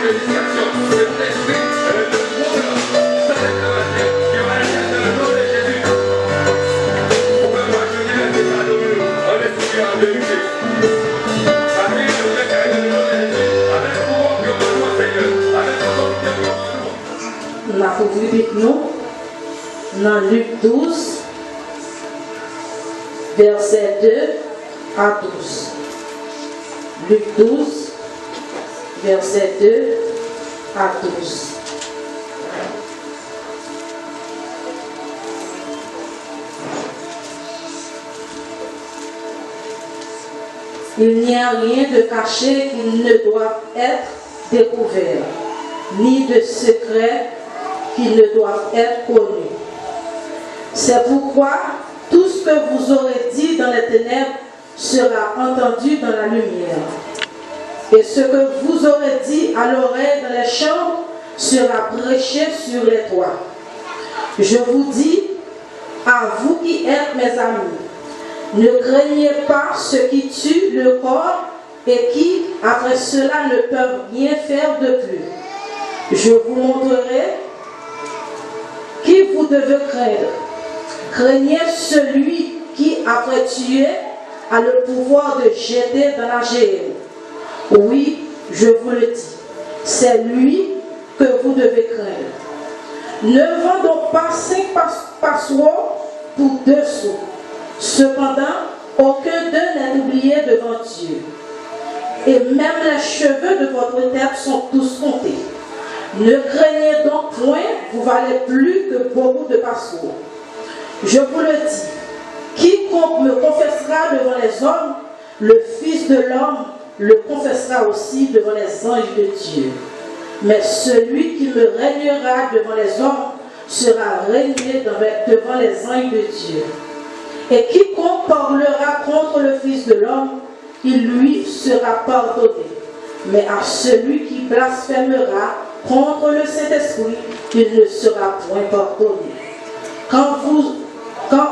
On a pour avec nous dans Luc 12, verset 2 à 12. Luc 12, verset 2 à 12. Il n'y a rien de caché qui ne doit être découvert, ni de secret qui ne doivent être connus. C'est pourquoi tout ce que vous aurez dit dans les ténèbres sera entendu dans la lumière. Et ce que vous aurez dit à l'oreille dans les chambres sera prêché sur les toits. Je vous dis, à vous qui êtes mes amis, ne craignez pas ceux qui tuent le corps et qui, après cela, ne peuvent rien faire de plus. Je vous montrerai qui vous devez craindre. Craignez celui qui, après tuer, a le pouvoir de jeter dans la géhenne. Oui, je vous le dis, c'est lui que vous devez craindre. Ne vendons pas 5 passoires pour 2 sous. Cependant, aucun d'eux n'est oublié devant Dieu. Et même les cheveux de votre tête sont tous comptés. Ne craignez donc point, vous valez plus que beaucoup de passereaux. Je vous le dis, quiconque me confessera devant les hommes, le Fils de l'homme le confessera aussi devant les anges de Dieu. Mais celui qui me régnera devant les hommes sera régné devant les anges de Dieu. Et quiconque parlera contre le Fils de l'homme, il lui sera pardonné. Mais à celui qui blasphémera contre le Saint-Esprit, il ne sera point pardonné. Quand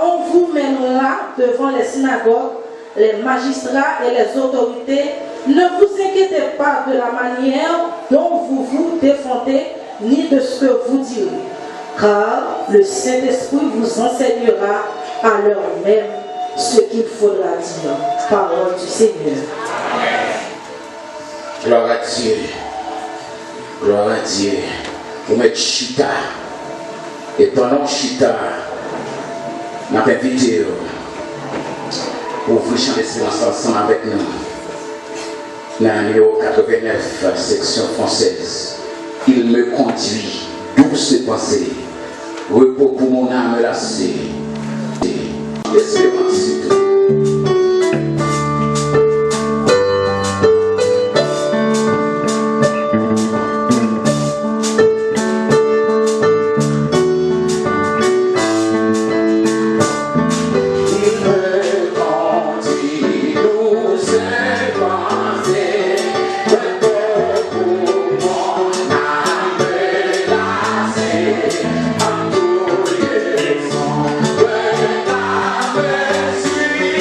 on vous mènera devant les synagogues, les magistrats et les autorités, ne vous inquiétez pas de la manière dont vous vous défendez, ni de ce que vous direz, car le Saint-Esprit vous enseignera à l'heure même ce qu'il faudra dire. Parole du Seigneur. Gloire à Dieu. Gloire à Dieu. Vous mettez chita. Et pendant chita, on a invité pour vous chanter silence ensemble avec nous. Dans le numéro 89, section française. Il me conduit, douce pensée, repos pour mon âme lassée. Laissez-le participer. See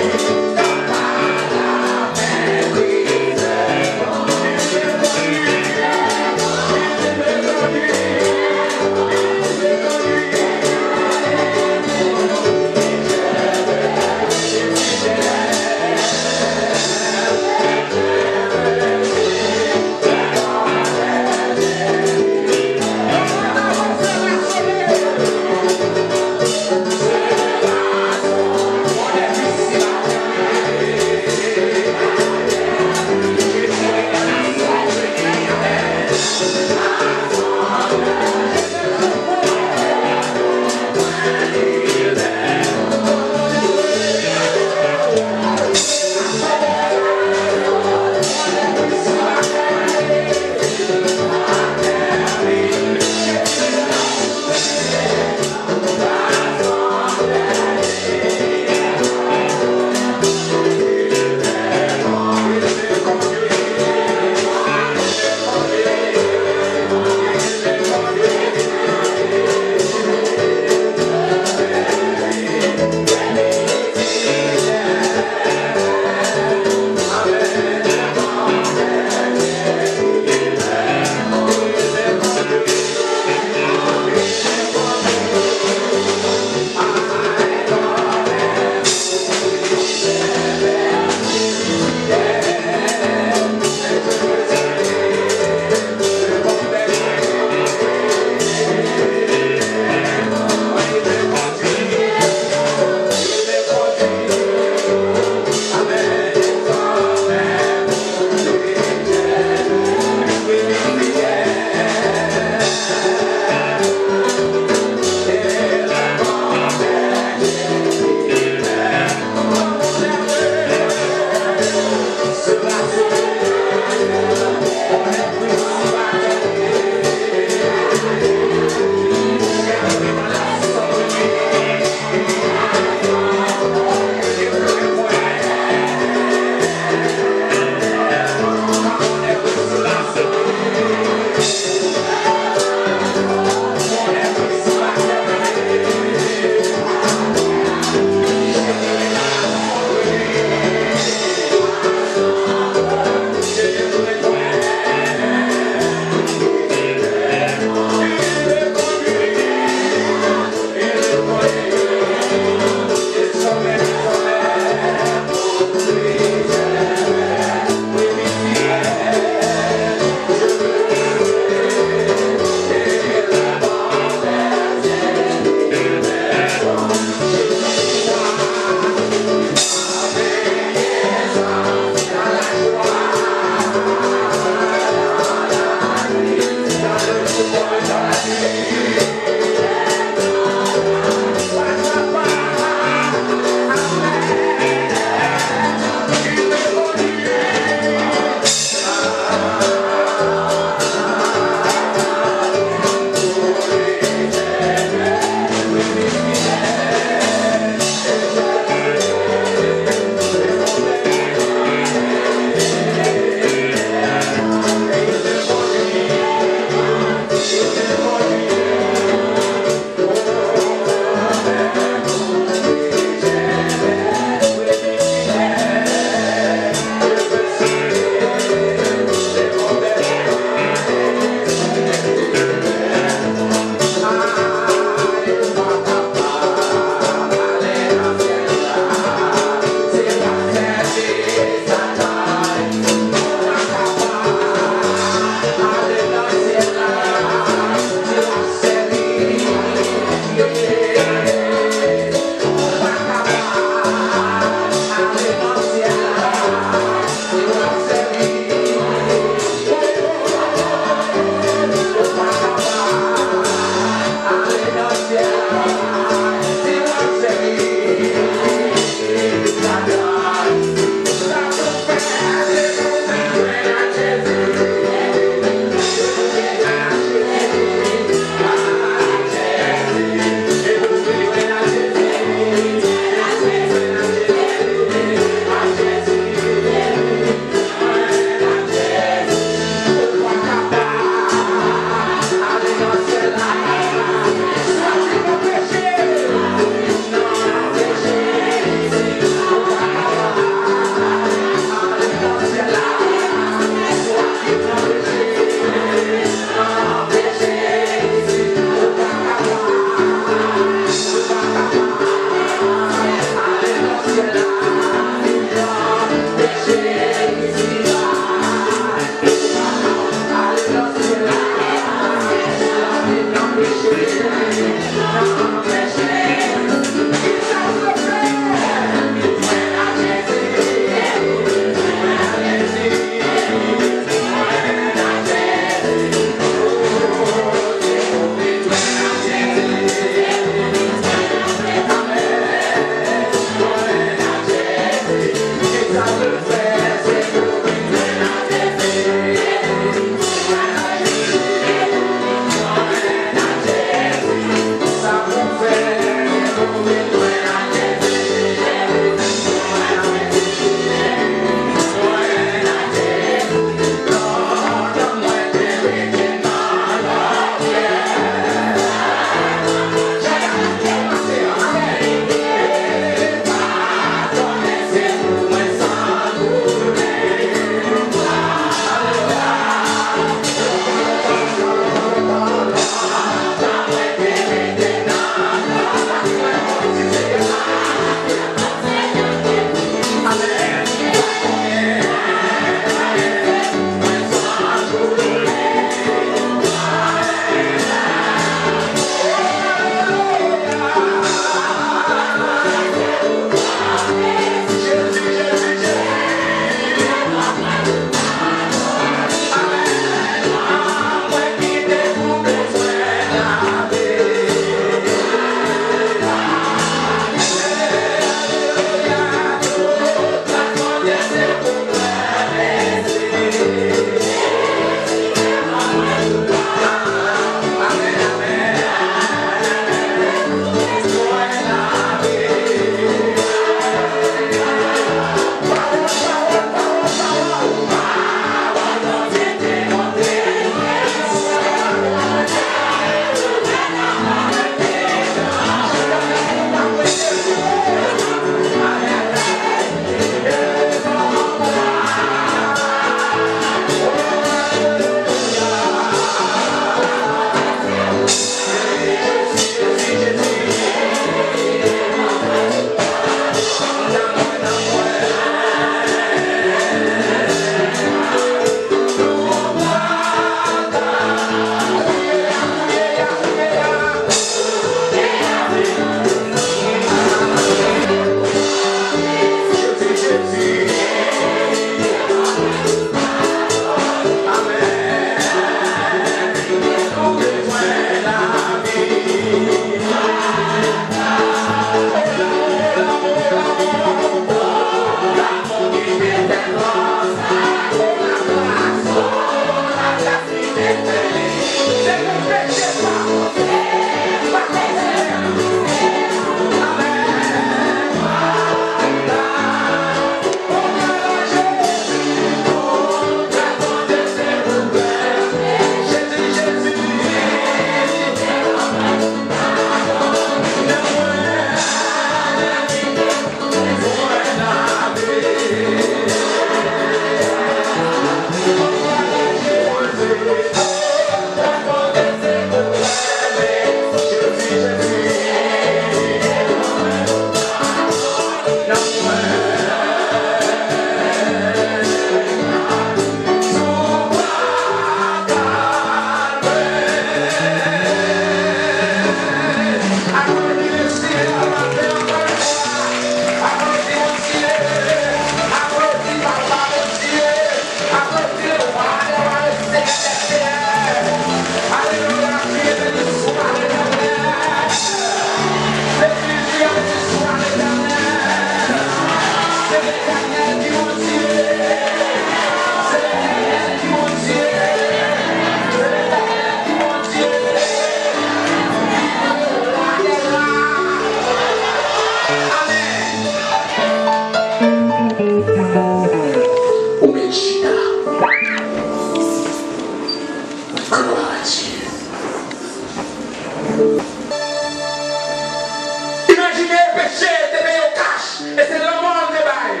Imaginez le péché, te paye au cash, et c'est le monde de bail.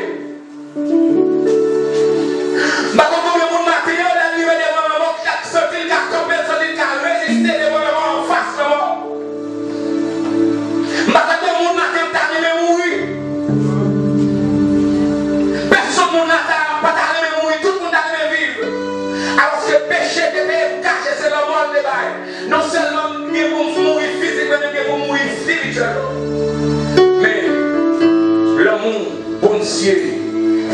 Bah, comme le monde matériel, la nuit, les moments, chaque sortie, chaque tombée, sortie, chaque résister, les moments en face, le monde. Bah, quand le monde matériel, t'as même mourir. Personne ne n'a pas même mourir, tout le monde a même vivre. Alors que le péché, te paye au cash, et c'est le monde de bail. Non seulement, il faut mourir physiquement, mais il faut mourir spirituellement. Mais l'amour, bon Dieu,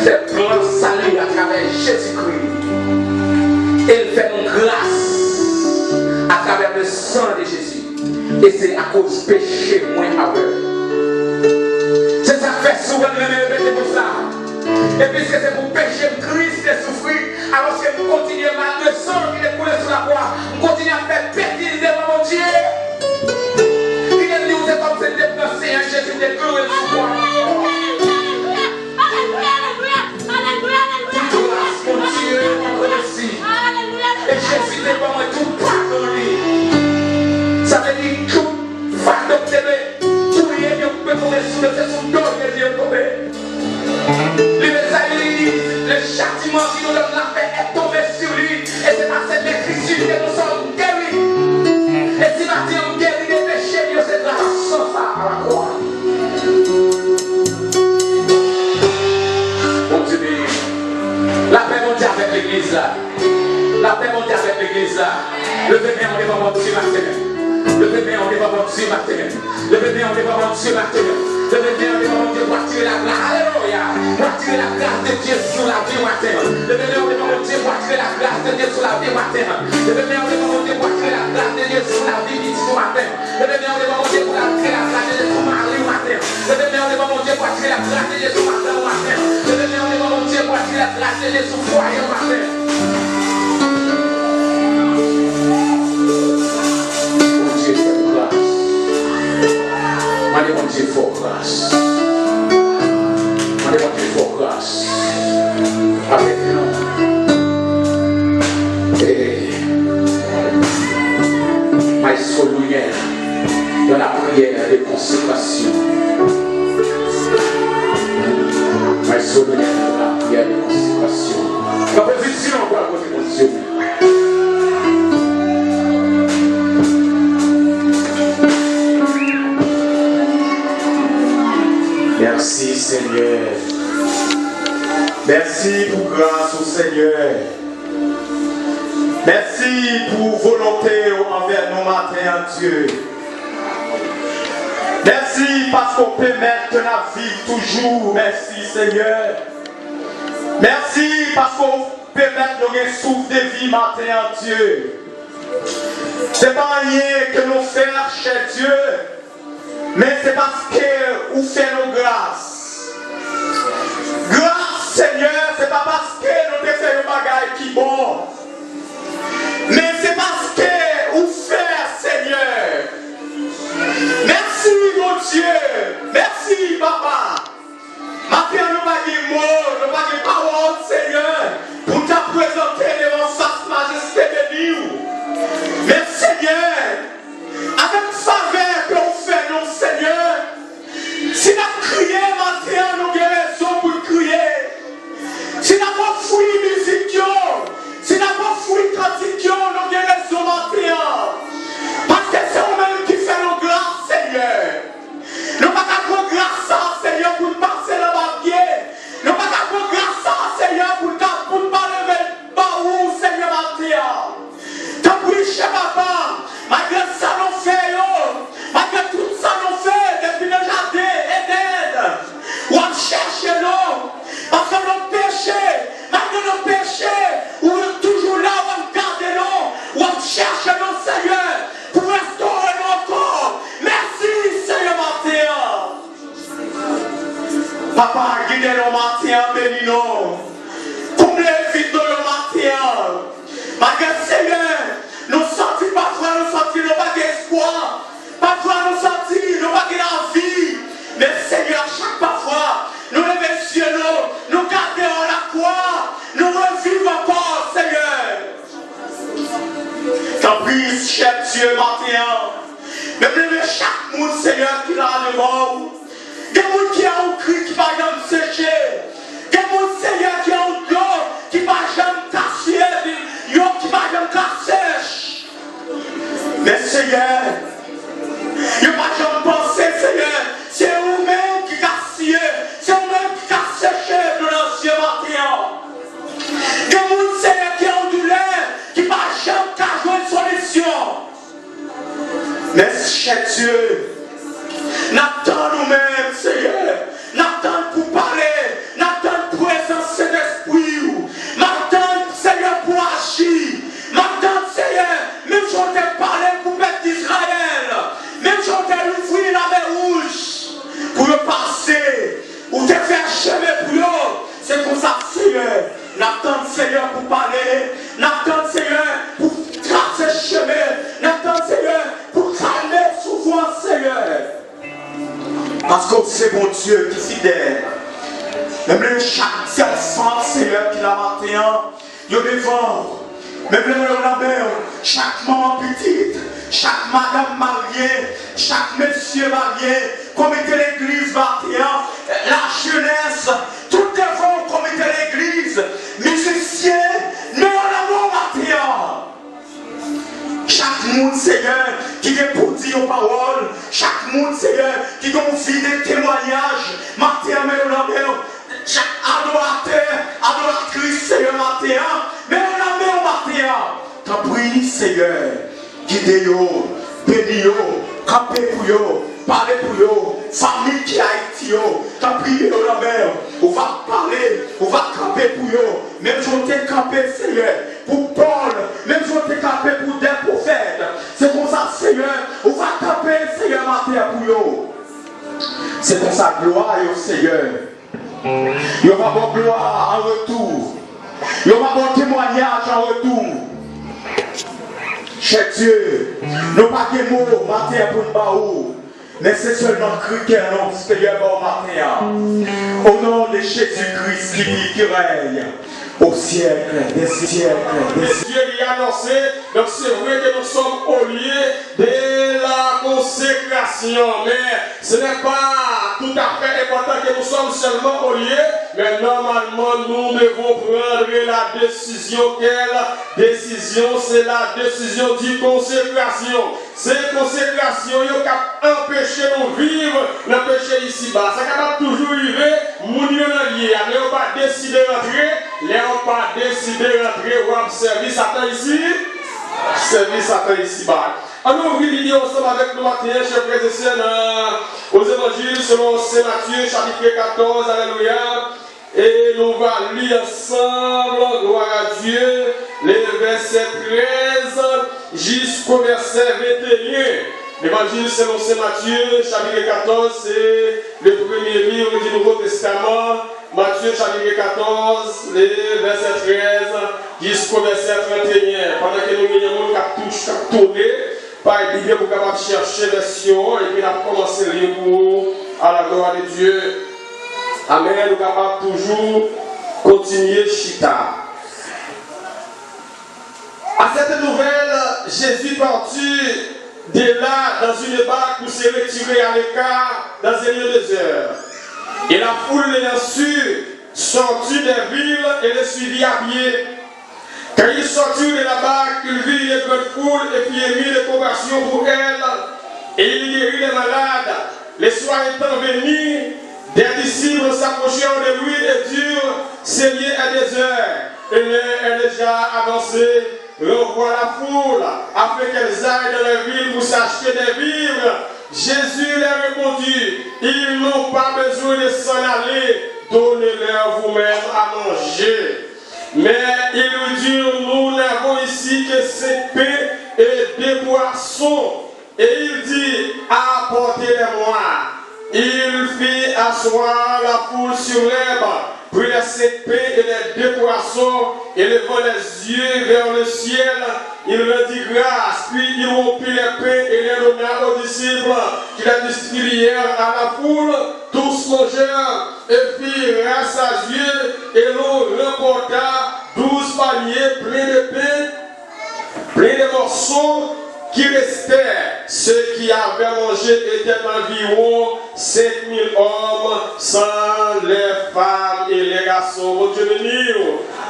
fait prendre salut à travers Jésus-Christ. Il fait une grâce à travers le sang de Jésus. Et c'est à cause du péché moins aveugle. C'est ça que fait souvent de me répéter pour ça. Et puisque c'est pour pécher Christ de souffrir, alors que nous continuons malgré le sang qui est coulé sur la croix, nous continuons à faire bêtises devant mon Dieu. Il est dit, c'est comme si c'était le Seigneur Jésus de cloué sur la croix. Et Jésus n'est pas moi tout pardonné. Ça veut dire tout va d'obtenir. Tout y est bien coupé pour les sous, c'est son dos qui est bien coupé. Le châtiment qui nous donne la paix est tombé sur lui. Et c'est par cette écriture que nous sommes guéris. Et si maintenant on guérit les péchés, Dieu c'est grâce sans ça à la croix. On te dit, la paix monte avec l'église là. La paix monte avec l'église là. Le bébé on est pas menti matin. Le bébé on est pas menti matin. Le bébé on est pas menti matin. Le bébé on est pas menti pour tirer la grâce. Alléluia. Pour tirer la grâce de Dieu sur la vie matin. Le bébé on est pas menti pour tirer la grâce de Dieu sur la vie matin. Le bébé on est pas menti pour tirer la grâce de Dieu sur la vie du matin. Le bébé on est pas menti pour tirer la grâce de Dieu sur Marie matin. Le bébé on est pas menti pour tirer la grâce de Dieu sur matin matin. Le bébé on est pas menti pour tirer la grâce de Dieu sur foyer matin. Mandez mon Dieu pour grâce. Mandez mon Dieu pour grâce. Avec nous. Et Maestro lumière dans la prière de consécration. Maestro lumière dans la prière de consécration. La position encore à côté de mon Dieu. Merci Seigneur. Merci pour grâce au Seigneur. Merci pour volonté envers nos matins, Dieu. Merci parce qu'on peut mettre la vie toujours. Merci Seigneur. Merci parce qu'on peut mettre le souffle de vie matin, Dieu. C'est pas rien que nous faisons chez Dieu. Mais c'est parce que vous faites nos grâces. Grâce, Seigneur, c'est pas parce que nous te faisons un bagage qui est bon. Mais c'est parce que vous faites, Seigneur. Merci, mon Dieu. Merci, Papa. Maintenant, nous pas de mots, nous pas de paroles, Seigneur, pour te présenter devant sa majesté de Dieu. Mais, Seigneur, avec faveur que vous faites, non, Seigneur, si nous crions maintenant, nous avons raison pour crier. Si nous n'avons pas fouillé musique, si nous n'avons pas fouillé cantique, nous avons raison maintenant. Parce que c'est vous-même qui fait nos grâces, Seigneur. Nous n'avons pas prendre grâce, Seigneur, pour passer dans ma pied. Nous n'avons pas prendre grâce, Seigneur, pour ne pas lever le baou, Seigneur, maintenant. T'as pris chez papa, malgré ça nous fait, malgré tout ça nous fait, depuis le jardin, Eden, ou on cherche nous, parce que nos péchés, malgré nos péchés, ou on est toujours là, ou on garde nous, ou on cherche nous, Seigneur, pour restaurer nous encore. Merci, Seigneur, matin. Papa, guidez-nous matin, bénis-nous. Comblez vite nous le matin. Malgré Seigneur, nous sentis parfois, nous sentis nos pas d'espoir. Parfois nous sentis nos pas d'envie. Mais Seigneur, chaque parfois, nous levons les yeux, nous gardons la croix, nous revivons encore, Seigneur. T'en prie, cher Dieu, matin. Mais même chaque monde, Seigneur, qui l'a devant. Il y a des gens qui ont un cri qui ne va jamais sécher. Il y a des gens, Seigneur, qui ont un dos qui ne va jamais casser. Qui ne va jamais casser. Mais Seigneur, il ne va jamais penser, Seigneur. C'est vous-même qui cassez. C'est vous-même qui cassez de l'ancien matin. Il y a des gens, Seigneur, qui ont une douleur qui ne va jamais jouer une solution. Mais cher Dieu, n'attends nous-mêmes, Seigneur. N'attends pour parler. N'attends pour présence Saint-Esprit. N'attends, Seigneur, pour agir. N'attends, Seigneur, même si on t'a parlé pour le peuple d'Israël. Même si on t'a ouvert la mer rouge pour le passer. Ou te faire chemin pour eux. C'est comme ça, Seigneur. N'attends, Seigneur, pour parler. N'attends, Seigneur, pour tracer chemin. N'attends, Seigneur, pour calmer souvent, Seigneur. Parce que c'est mon Dieu qui est fidèle. Même chaque enfant, Seigneur, qui l'a matin, il est devant. Même la mère, chaque maman petite, chaque madame mariée, chaque monsieur marié, comité l'église matin, la jeunesse, tout devant comité l'église, musiciens, mais en amour matin. Chaque monde, Seigneur, qui est pour dire aux paroles, chaque monde, Seigneur, qui a envie de témoignages, matin, mais on a même, chaque adorateur, adoratrice, Seigneur, matin, mais on a même matin. T'as pris, Seigneur, guidez-vous, bénis-vous, campez pour vous, parlez pour vous, famille qui a été, t'as pris la mer, on va parler, on va camper pour vous, même si on t'est campé, Seigneur, pour Paul, même si on t'est campé pour des prophètes, c'est comme ça, Seigneur, on va camper, Seigneur, matin pour vous. C'est comme ça, gloire au Seigneur. Il y aura bon gloire en retour. Il y aura bon témoignage en retour. Cher Dieu, nous pas de mots matin pour nous baou, mais c'est seulement Christ qui est un homme supérieur au matin. Au nom de Jésus-Christ qui vit, qui règne au siècle des siècles. Dieu lui a annoncé, donc c'est vrai que nous sommes au lieu de la consécration, mais ce n'est pas tout à fait important que nous sommes seulement au lieu, mais normalement nous devons prendre la décision. Quelle décision? C'est la décision de consécration. Cette consécration, il y a empêché de vivre le péché ici-bas. Ça capable toujours arriver, nous sommes liés, mais on va décider d'entrer. Les on pas décidé d'entrer ou service Satan ici. Service Satan ici-bas. Alors, nous vivons ensemble avec nous matin, chers frères et sœurs, aux évangiles selon Saint Matthieu, chapitre 14, alléluia. Et nous allons lire ensemble, gloire à Dieu, les versets 13 jusqu'au verset 21. L'évangile selon Saint Matthieu, chapitre 14, c'est le premier livre du Nouveau Testament. Matthieu chapitre 14, les versets 13 jusqu'au verset 31. Pendant que nous avons tourné, par l'idée pour capable chercher version et puis nous avons commencé à lire pour à la gloire de Dieu. Amen. Nous sommes capables toujours continuer chita. À cette nouvelle, Jésus partit de là dans une barque pour se retirer à l'écart dans un lieu désert. Et la foule l'ayant su, sortit des villes et le suivit à pied. Quand il sortit de la barque, il vit les grandes foules et puis émit de compassion pour elles. Et il guérit les malades. Les soirs étant venus, des disciples s'approchèrent de lui et dirent, Seigneur, à des heures, et l'heure est déjà avancée. Revois la foule, afin qu'elles aillent dans les villes pour s'acheter des vivres. Jésus leur répondit, ils n'ont pas besoin de s'en aller, donnez-leur vous-même à manger. Mais ils lui dirent, nous n'avons ici que 5 pains et 2 poissons. Et il dit, apportez-les-moi. Il fit asseoir la foule sur l'herbe, prit les 5 pains et les 2 poissons, et levant les yeux vers le ciel, il rendit grâce, puis il rompit les pains et les donna aux disciples, qui les distribuèrent à la foule. Tous mangèrent et firent grâce à Dieu, et l'on remporta 12 paniers pleins de pain, pleins de morceaux qui restaient. ceux qui avaient mangé étaient environ 5000 hommes, sans les femmes et les garçons. Bon Dieu béni.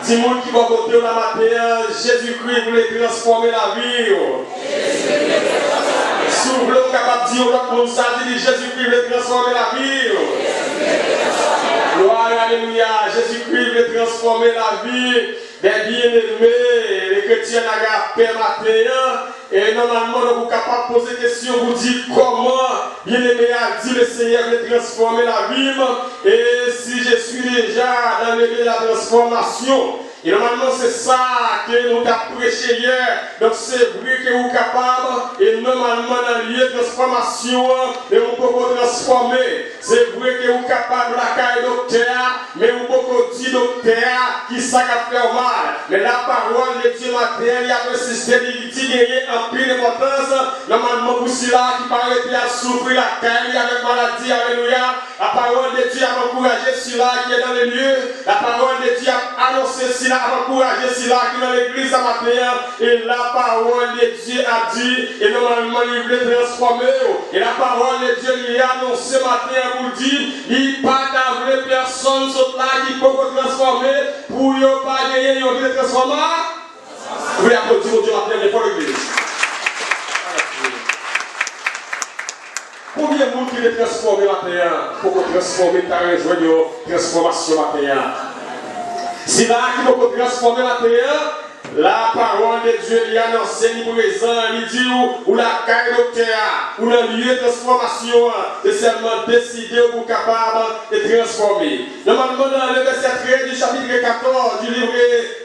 Dis-moi qui va côté la matin, Jésus-Christ voulait transformer la vie. Si vous voulez capable de dire l'autre monde, ça dit Jésus-Christ voulait transformer la vie. Gloire, alléluia. Jésus-Christ veut transformer la vie des bien-aimés, les chrétiens agapés matin. Et normalement, nous sommes capables de poser des questions, vous dire comment bien-aimé a dit le Seigneur veut transformer la vie. Et si je suis déjà dans le lieu de la transformation, et normalement, c'est ça que nous avons prêché hier. Donc, c'est vrai que vous êtes capable, et normalement, dans le lieu de transformation, et vous pouvez transformer. C'est vrai que vous êtes capable de la caille docteur, mais vous pouvez dire docteur qui ça a fait mal. Mais la parole de Dieu matin, il y a un système qui gagne en pile d'importance. Normalement, pour cela qui paraît à souffrir la caille avec maladie, alléluia. La parole de Dieu a encouragé cela qui est dans le lieu. La parole de Dieu a annoncé cela, a encouragé cela qui est dans l'église à matin. Et la parole de Dieu a dit, et normalement il voulait transformer. Et la parole de Dieu lui a annoncé matin pour dire, il n'y a pas d'avril personne sur là qui peut transformer pour ne pas gagner une transformation. Vous voulez applaudir Dieu matin, mais pour l'église. Combien de monde qui est transformé matin pour transformer ta région, transformation matin? Si là qui peut transformer matin, la parole de Dieu lui annonce, il présent, il dit où la caille docteur, où le lieu de transformation, c'est seulement décider pour capable de transformer. Normalement, dans le verset 13 du chapitre 14 du livre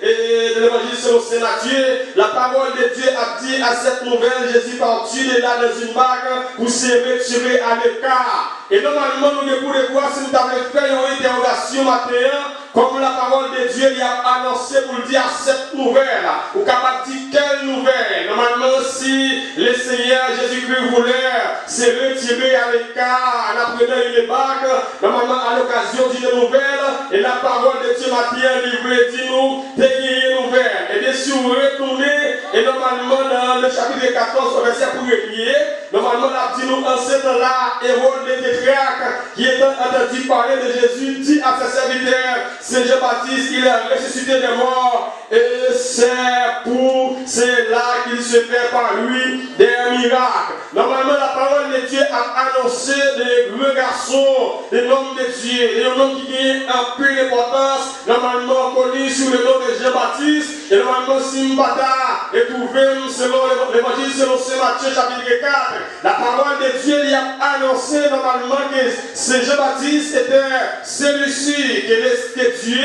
de l'évangile selon Saint Matthieu, la parole de Dieu a dit à cette nouvelle, Jésus partit de là dans une barque pour se retirer à l'écart. Et normalement, nous devons voir si nous avons fait une interrogation matin, comme la parole de Dieu lui a annoncé pour dire cette nouvelle. Ou capable de dire quelle nouvelle. Normalement, si le Seigneur Jésus-Christ voulait se retirer à l'écart en apprenant une barque, normalement à l'occasion d'une nouvelle, et la parole de Dieu matin lui voulait dire nous, une nouvelle. Et bien sûr, vous retournez, et normalement dans le chapitre 14, verset 1er, normalement, on a dit nous en ce temps-là, Hérode le tétrarque, qui était entendu parler de Jésus, dit à ses serviteurs, c'est Jean-Baptiste, il est ressuscité des morts, et c'est pour cela qu'il se fait par lui des miracles. Normalement, la parole de Dieu a annoncé des grands garçons, des hommes de Dieu, des hommes qui gagnent un peu d'importance, normalement connus sous le nom de Jean-Baptiste, et normalement Simbata est trouvé selon l'évangile selon Saint Matthieu chapitre 4. La parole de Dieu lui a annoncé normalement que c'est Jean-Baptiste était celui-ci que Dieu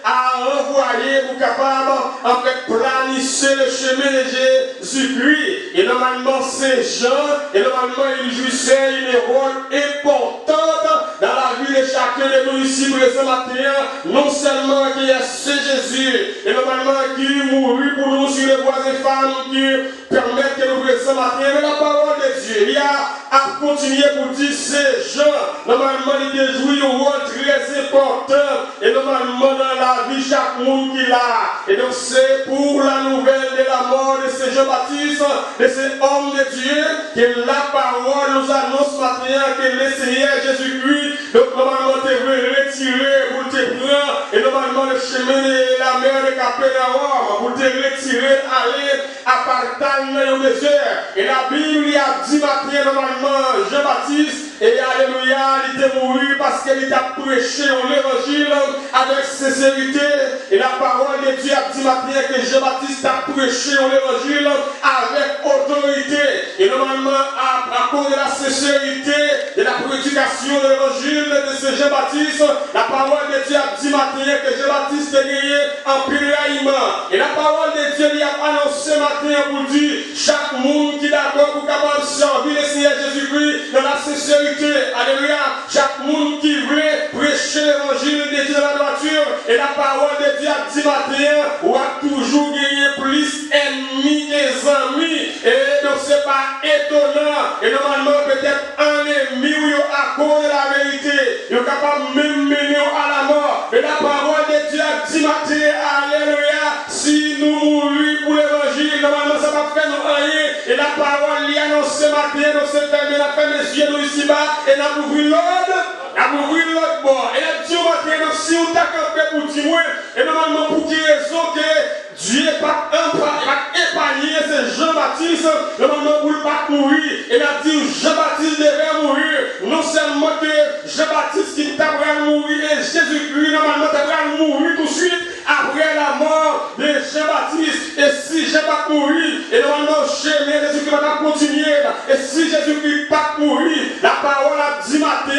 a envoyé pour capable en fait planifier le chemin de Jésus-Christ. Et normalement c'est Jean, et normalement il jouissait un rôle important dans la vie de chacun de nous ici présents matin, non seulement qui est ce Jésus, et normalement qui mourut pour nous sur les voies des femmes qui permettent que nous présents matin, mais la parole de Dieu, il a continué pour dire c'est Jean, normalement il a joué un rôle très important, et normalement dans la vie chaque monde qui l'a, et donc c'est pour la nouvelle de la mort de ce Jean-Baptiste, de ce homme de Dieu, que la parole nous annonce matin que le Seigneur Jésus-Christ, donc normalement te veut retirer pour te prendre, et normalement le chemin de la mer de Capernaum, pour te retirer, aller à partage dans le désert. Et la Bible a dit matin normalement Jean-Baptiste, et alléluia, il était mort parce qu'il a prêché l'évangile avec sincérité. Et la parole de Dieu a dit matin que Jean-Baptiste a prêché l'évangile avec autorité. Et normalement, à cause de la sincérité de la prédication de l'évangile de ce Jean-Baptiste, la parole de Dieu a dit matin que Jean-Baptiste est gagné en piraillement. Et la parole de Dieu lui a annoncé matin pour dire chaque monde qui est d'accord pour capable de servir le Seigneur Jésus-Christ dans la sincérité. Alléluia. Chaque monde qui veut prêcher l'évangile de Dieu dans la voiture, et la parole de Dieu a dit matin, on a toujours gagné plus ennemis que amis. Et donc c'est pas étonnant. Et normalement peut-être un ennemi ou à cause de la vérité, il est capable même mener à la mort. Mais la parole de Dieu a dit matin, alléluia, si nous mourons pour l'évangile, normalement ça va faire nous rien. Et la parole lui annonce ce matin matin, nous sommes fermés, nous fermés les yeux, nous ici-bas, et nous ouvrons l'autre. Nous ouvrons l'autre bord. Et nous disons matin, si on t'a campé pour dire, et normalement, pour quelle raison que Dieu n'est pas épargné, c'est Jean-Baptiste, normalement, pour ne pas mourir. Et nous dit Jean-Baptiste devait mourir. Non seulement que Jean-Baptiste qui t'a mourir, et Jésus-Christ, normalement, t'a mourir tout de suite après la mort de Jean-Baptiste. Et si Jean-Baptiste mourir, et normalement, chemin Jésus-Christ va continuer. Et si Jésus-Christ pas mourir, la parole a dit matin,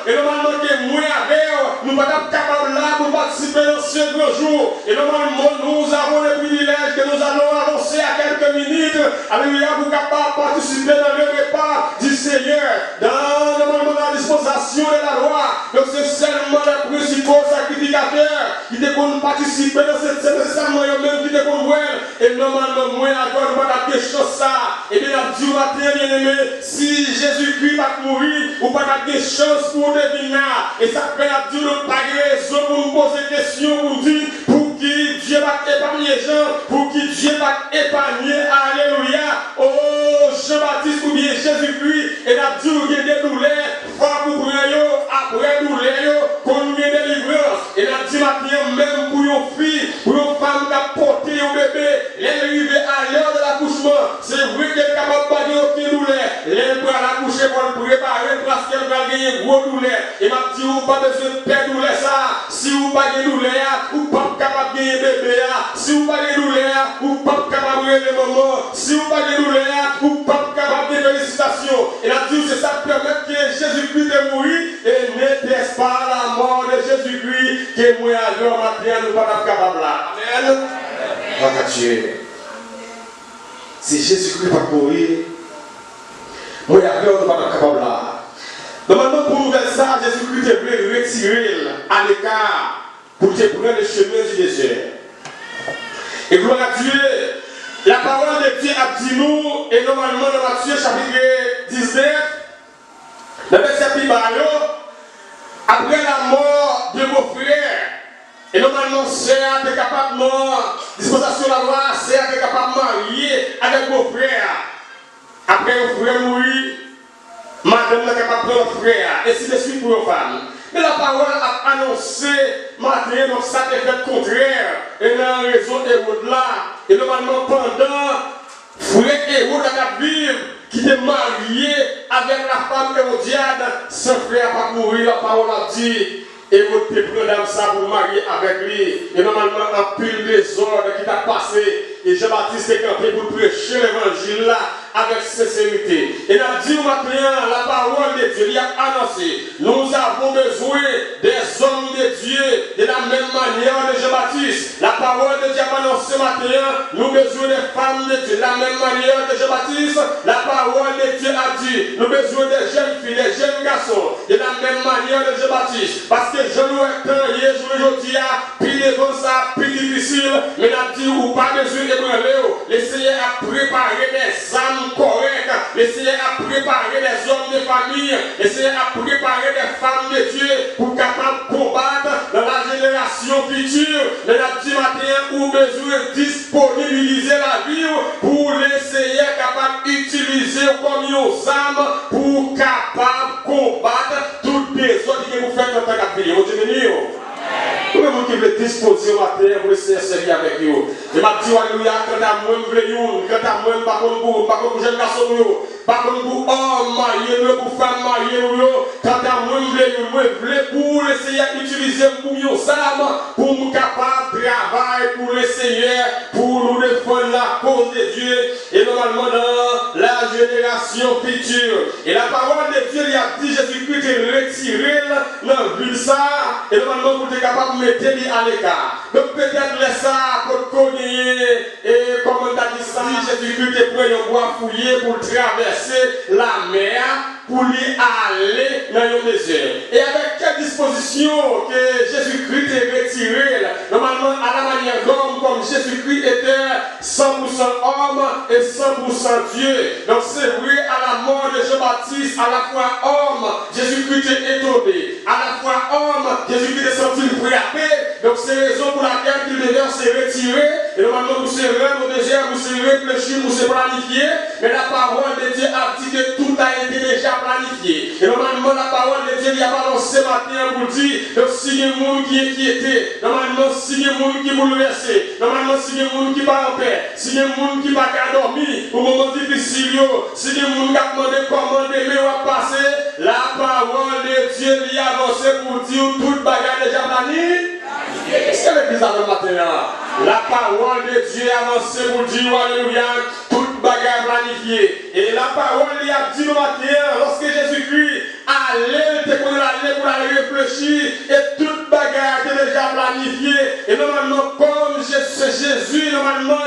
et normalement, que moi avec nous ne sommes pas capables là pour participer dans ce grand jour. Et normalement, nous avons le privilège que nous allons avancer à quelques minutes. Alléluia, pour capable participer dans le repas du Seigneur, dans la dispensation de la loi. Donc c'est seulement les principaux sacrificateurs qui devront participer dans cette scène, c'est seulement eux-mêmes qui devront voir. Et normalement, moi, encore, nous avons des choses ça. Et bien, la Dieu va bien aimé, si Jésus-Christ va mourir, ou pas de chance pour deviner. Et ça fait la Dieu de pas de raison pour nous poser des questions, pour dire pour qui Dieu va épargner les gens, pour qui Dieu va épargner. Alléluia. Oh, Jean-Baptiste ou bien Jésus-Christ, et la Dieu qui a des douleurs, pour après douleur, qu'on y ait des livrances. Et la Dieu matin, même pour une fille, pour une femme qui a porté un bébé, elle est arrivée à l'heure de l'accouchement. C'est vrai qu'elle est capable de pas de aucune douleur. Elle pour l'accoucher, pour le préparer, parce qu'elle va gagner une grosse douleur. Et m'a dit, vous pas besoin de perdre douleur ça. Si vous pas de douleur, vous pas capable de gagner bébé. Si vous pas de douleur, vous pas capable de gagner maman. Si vous pas de douleur, vous pas capable de félicitations. Et la Dieu, c'est ça qui permet que Jésus-Christ de mourir. Et n'était-ce pas la mort de Jésus-Christ que moi, alors, maintenant, nous ne sommes pas capables là. Amen. Dieu. Si Jésus-Christ va mourir, moi, alors, nous ne sommes pas capables là. Normalement, pour nous faire ça, Jésus-Christ te voulait retirer à l'écart pour te prendre le chemin du désert. Et gloire à Dieu, la parole de Dieu a dit nous, et normalement dans Matthieu chapitre 19, dans le verset Bible, après la mort de vos frères, et normalement c'est à être capable de dispensation de la loi, c'est à être capable de marier avec vos frères. Après vos frères mourir, madame n'est capable de prendre frère, et ainsi de suite pour vos femmes. Mais la parole a annoncé, matin, donc ça est fait contraire. Et dans la raison Hérode là, et normalement pendant, frère Hérode a vivre, qui est marié avec la femme hérodiade, son frère va mourir, la parole a dit. Et vous te prenez ça pour marier avec lui. Et normalement, un pile désordre qui t'a passé. Et Jean-Baptiste est campé pour prêcher l'évangile là avec sincérité. Et il a dit au matin, la parole de Dieu, il a annoncé, nous avons besoin des hommes de Dieu de la même manière de Jean-Baptiste. La parole de Dieu a annoncé ce matin, nous avons besoin des femmes de Dieu de la même manière de Jean-Baptiste. La parole de Dieu a dit, nous avons besoin des jeunes filles, des jeunes garçons de la même manière de Jean-Baptiste. Parce que je nous ai créé, je nous dis, puis devant ça, puis difficile, mais il a dit, ou pas besoin de brûler, l'essayer à préparer des âmes correctes, l'essayer à préparer des hommes de famille, l'essayer à préparer des femmes de Dieu pour capables de combattre dans la génération future. Mais la dit matin, ou besoin de disponibiliser la vie pour l'essayer capable d'utiliser comme une âme pour capable de combattre toutes les autres que vous faites en tant qu'appelé. Vous dites, tout le monde qui veut disposer au matin, vous essayer de servir avec vous. Je m'a dit, alléluia, quand à moi, je veux quand à moi, pas comme vous, pas comme jeune garçon, pas comme vous, homme marié, pour femme mariée, quand à moi, je veux pour essayer d'utiliser pour nos âmes, pour nous capables de travailler pour le Seigneur, pour nous défendre la cause de Dieu, et normalement dans la génération future. Et la parole de Dieu, il a dit, Jésus-Christ est retiré dans la ville ça, et normalement, vous êtes capable de mettre lui à l'écart. Donc peut-être laisse ça pour cogner et comme on a dit ça, Jésus-Christ est prêt à boire fouiller pour traverser la mer pour lui aller dans le désert. Et avec quelle disposition que Jésus-Christ est retiré, normalement à la manière d'homme, comme Jésus-Christ était 100% homme et 100% Dieu. Donc c'est vrai, à la mort de Jean-Baptiste, à la fois homme, Jésus-Christ est étonné. À la fois homme, Jésus-Christ est senti frappé. Donc c'est la raison pour laquelle il devait se retirer. Et normalement, vous serez au désert, vous serez réfléchir, vous serez planifié. Mais la parole de Dieu a dit que tout a été déjà planifié. Et normalement, la parole de Dieu, il y a pas ce matin pour dire, donc si il y a un monde qui est inquiété, normalement, si il y a un monde qui est bouleversé, normalement, si il y a un monde qui n'est pas en paix, si il y a un monde qui n'est pas dormi, au moment difficile, si il y a un monde qui a demandé comment demain va passer, la parole de Dieu lui a avancé pour dire toute bagarre déjà planifiée. Qu'est-ce que l'église a le matin? La parole de Dieu a avancé pour dire, alléluia, toute bagarre planifiée. Et la parole lui a dit le matin, lorsque Jésus-Christ allait pour aller réfléchir, et toute bagarre était déjà planifiée. Et normalement, comme Jésus, normalement,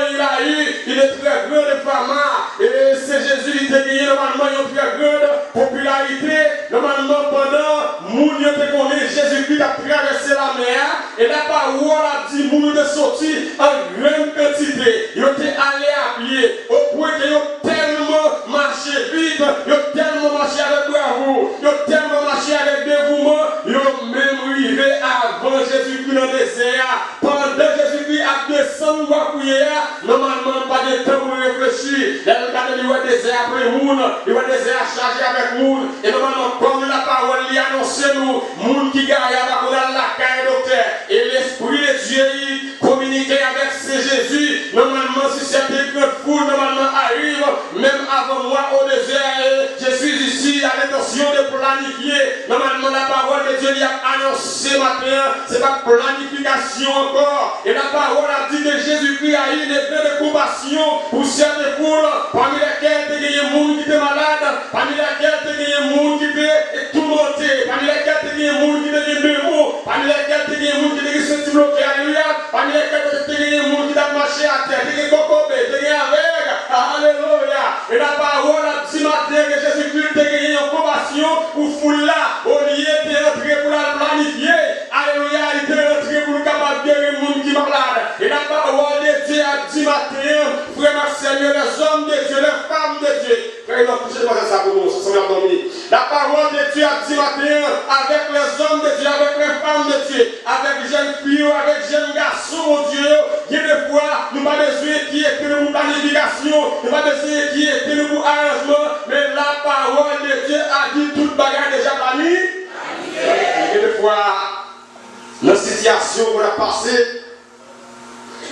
il est très grand de femme. Et c'est Jésus qui a gagné normalement une très grande popularité. Normalement, pendant moun yo te connaît, Jésus-Christ a traversé la mer. Et la parole a dit moun de sortir en grande quantité. Ils étaient allés à pied. Au point qu'ils ont tellement marché vite, ils ont tellement marché avec bravoure, ils ont tellement marché avec dévouement, ils ont même arrivé avant Jésus-Christ dans le désert. Pendant Jésus-Christ a descendu à prier, normalement pas de temps pour réfléchir. Il y a le désert après moun, il y a le désert chargé avec moun. Et normalement, comme la parole lui annonce nous, moun qui gagne avec la caille docteur. Et l'Esprit de Dieu communiquait avec ce Jésus. Normalement, si cette grande foule normalement arrive, même avant moi au désert, je suis ici à l'intention de planifier. Normalement, la parole de Dieu lui a annoncé matin, c'est pas planification encore. Et la parole a dit que Jésus-Christ a eu une grande compassion pour cette foule, parmi lesquelles il y a des gens qui étaient malades, parmi lesquelles il y a des gens qui étaient tourmentés, parmi lesquelles il y a des gens qui étaient démons, parmi lesquelles il y a des gens qui étaient sentis bloqués, alléluia, parmi lesquelles il y a des gens qui étaient marchés à terre, qui étaient cocobés, qui étaient avec, alléluia. Et la parole a dit matin que Jésus-Christ a gagné une compassion pour foule là, au lieu d'entrer pour la planifier, alléluia, il était entré pour capable de guérir les gens qui sont malades. Et la parole de Dieu a dit matin, frère Marcel, les hommes de Dieu, les femmes de Dieu, frère, il a touché de ça pour nous, ça m'a dormi. La parole de Dieu a dit matin, avec les hommes de Dieu, avec les femmes de Dieu, avec les jeunes filles, avec les jeunes garçons, mon Dieu, il y a des fois, nous n'avons pas besoin qui est pour planification, nous n'avons pas besoin qui est pour arrangement, mais la parole de Dieu a dit toute bagarre déjà planifiée. Il y a des fois, dans la situation qu'on a passée,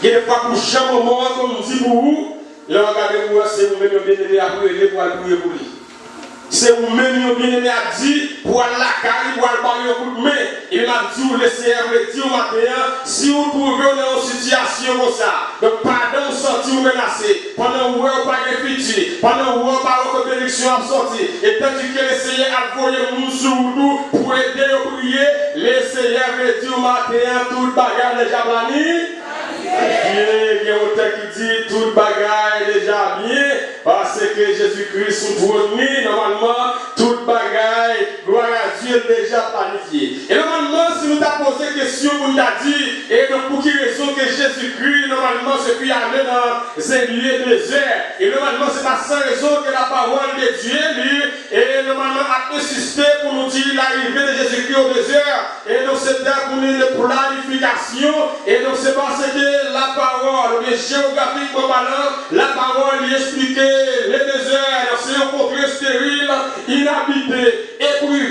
il y a des fois pour chaque moment, comme nous dit pour vous, là, regardez-vous, c'est vous-même bien aimé à prier pour prier pour lui. C'est vous-même bien aimé à dire pour aller la carrière, pour aller parler au coup de main. Il m'a dit, laissez me dire au matin, si vous trouvez dans une situation comme ça, donc pendant vous sentez menacé, pendant vous n'avez pas de pitié, pendant vous n'avez pas de bénédiction à sortir, et tandis que le Seigneur a envoyé nous sur vous pour aider à prier, le Seigneur me dit au matin, toute bagarre déjà planifiée. Il y a un texte qui dit toute bagarre est déjà bien parce que Jésus-Christ est trôné. Normalement, toute bagarre, gloire à Dieu, est déjà planifiée. Et normalement, si nous t'avons posé une question, vous nous avons dit, et donc pour quelle raison que Jésus-Christ, normalement, se fait aller dans ces lieux déserts. Et normalement, c'est pas sans raison que la parole de Dieu, lui, et normalement, a insisté pour nous dire l'arrivée de Jésus-Christ au désert. Et donc, c'était pour nous une planification. Et donc, c'est parce que la parole, mais géographiquement parlant, la parole lui expliquait les déserts, c'est un côté stérile, inhabité, éprouvé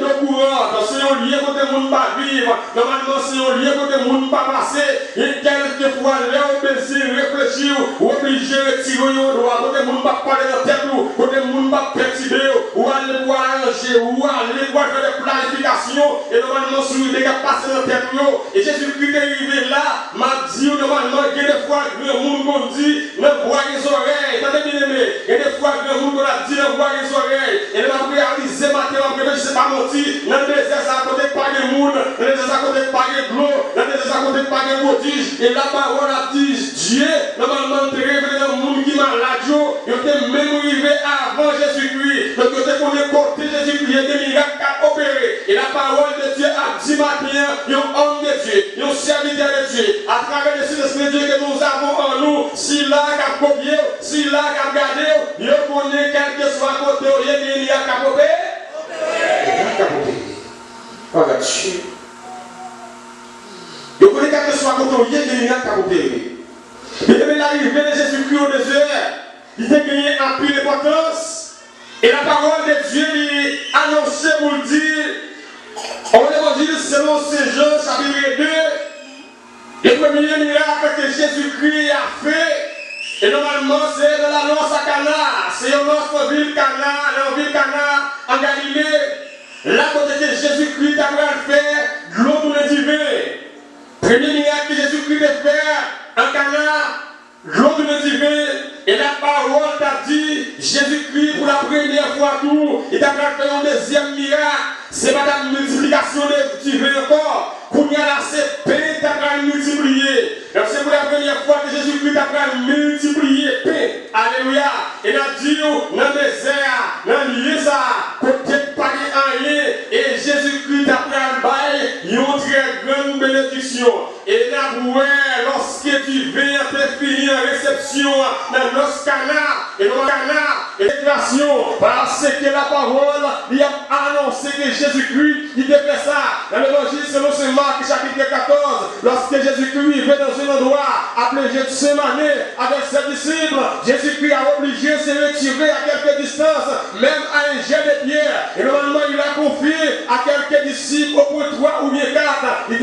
de courant, c'est un lieu où le monde va vivre, normalement c'est un lieu où le monde va passer, et quelquefois, là on peut réfléchir, ou obligé de tirer au droit, où le monde va parler dans la tête, où le monde va perturber, ou aller voir arranger, ou aller voir faire des planifications, et normalement, si vous avez passé dans la tête, et Jésus-Christ est arrivé là, m'a dit, normalement, il y a des fois que le monde qu'on dit, ne voit les oreilles. Attendez bien aimé. Il y a des fois que le monde qu'on a dit, ne voit les oreilles. Et il va réaliser maintenant que je ne sais pas mentir. Dans le désert, ça à côté pas de monde. Dans le désert, ça à côté pas de l'eau. Dans le désert, ça à côté pas de prodige. Et la parole a dit, Dieu, normalement, te révélé dans le monde qui est malade. Il était même arrivé avant Jésus-Christ. Donc, il était qu'on est porté Jésus-Christ, il y a des miracles à opérer. Et la parole de Dieu a dit matin, il y a un homme de Dieu, il y a un serviteur de Dieu, à travers le Saint-Esprit de Dieu que nous avons en nous, si là qu'a copié, si là qu'a gardé, il connaît quel que soit côté, il y a des miracles à opérer. Regarde, je connais quel que soit côté, il y a des miracles à opérer. Et depuis l'arrivée de Jésus-Christ au désert, il a gagné un peu d'importance. Et la parole de Dieu lui annoncée pour le dire, on l'évangile selon Saint Jean, chapitre 2, le premier miracle que Jésus-Christ a fait, et normalement c'est dans l'annonce à Cana, c'est une autre ville Cana, dans la ville Cana, en Galilée, là côté que Jésus-Christ a fait, l'eau pour le divin. Premier miracle que Jésus-Christ a fait, en Cana, l'eau pour le divin. Et la parole t'a dit, Jésus-Christ pour la première fois tout, il t'a fait un deuxième miracle. C'est pas la multiplication des divins encore. Qu'on y a là, c'est pain, t'a multiplié. Donc c'est pour la première fois que Jésus-Christ t'a multiplié pain. Alléluia. Et il a dit, dans le désert, dans l'île, ça, côté pas rien. Et Jésus-Christ t'a fait une très grande bénédiction. Et là, lorsque tu viens te finir en réception dans notre canard, et dans le canard, et déclaration, parce que la parole, il a annoncé que Jésus-Christ, il a fait ça. Dans l'évangile selon Saint Marc, chapitre 14, lorsque Jésus-Christ va dans un endroit appelé Gethsemane avec ses disciples, Jésus-Christ a obligé de se retirer à quelques distances, même à un jet de pierre. Et normalement, il a confié à quelques disciples, au moins 3 ou bien 4. Il